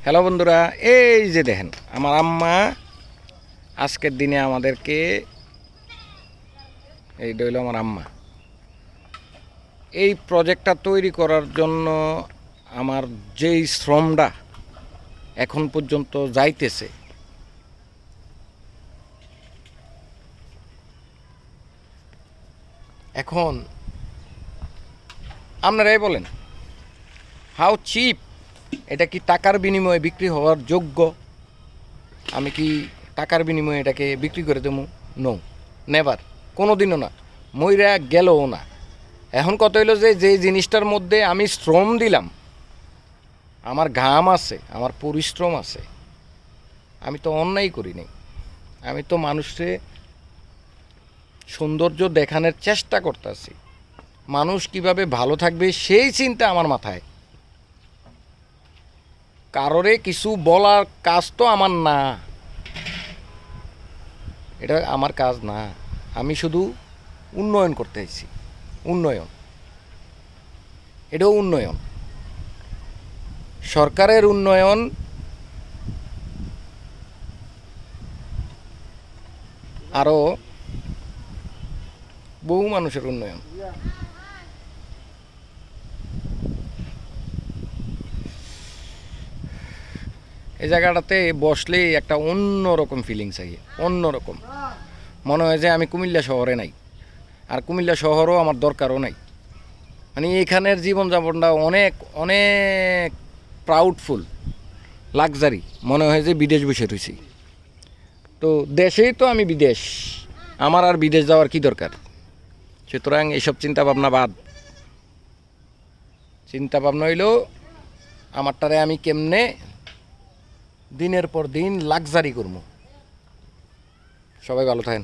Hello বন্ধুরা, এই যে দেখেন আমার আম্মা আজকের দিনে আমাদেরকে, এইটা হইল আমার আম্মা, এই প্রজেক্টটা তৈরি করার জন্য আমার যেই শ্রমটা এখন পর্যন্ত যাইতেছে, এখন আপনারাই বলেন হাউ চিপ, এটা কি টাকার বিনিময়ে বিক্রি হওয়ার যোগ্য? আমি কি টাকার বিনিময়ে এটাকে বিক্রি করে দেবো? নো, নেভার, কোনো দিনও না, মইরা গেলও না। এখন কত হইলো যে যে জিনিসটার মধ্যে আমি শ্রম দিলাম, আমার ঘাম আছে, আমার পরিশ্রম আছে, আমি তো অন্যায় করি নাই। আমি তো মানুষকে সৌন্দর্য দেখানোর চেষ্টা করতেছি, মানুষ কিভাবে ভালো থাকবে সেই চিন্তা আমার মাথায়। কারোরে কিছু বলার কাজ তো আমার না, এটা আমার কাজ না। আমি শুধু উন্নয়ন করতে চাইছি, উন্নয়ন, এটাও উন্নয়ন, সরকারের উন্নয়ন, আরও বহু মানুষের উন্নয়ন। এই জায়গাটাতে বসলেই একটা অন্যরকম ফিলিংস আগে, অন্যরকম মনে হয় যে আমি কুমিল্লা শহরে নাই, আর কুমিল্লা শহরও আমার দরকারও নাই। মানে এখানের জীবনযাপনটা অনেক অনেক প্রাউডফুল, লাক্সারি, মনে হয় যে বিদেশ বসে রয়েছি। তো দেশেই তো আমি বিদেশ, আমার আর বিদেশ যাওয়ার কি দরকার? সুতরাং এইসব চিন্তাভাবনা বাদ। চিন্তাভাবনা হইল আমারটারে আমি কেমনে দিনের পর দিন লাক্সারি করবো। সবাই ভালো থাকেন।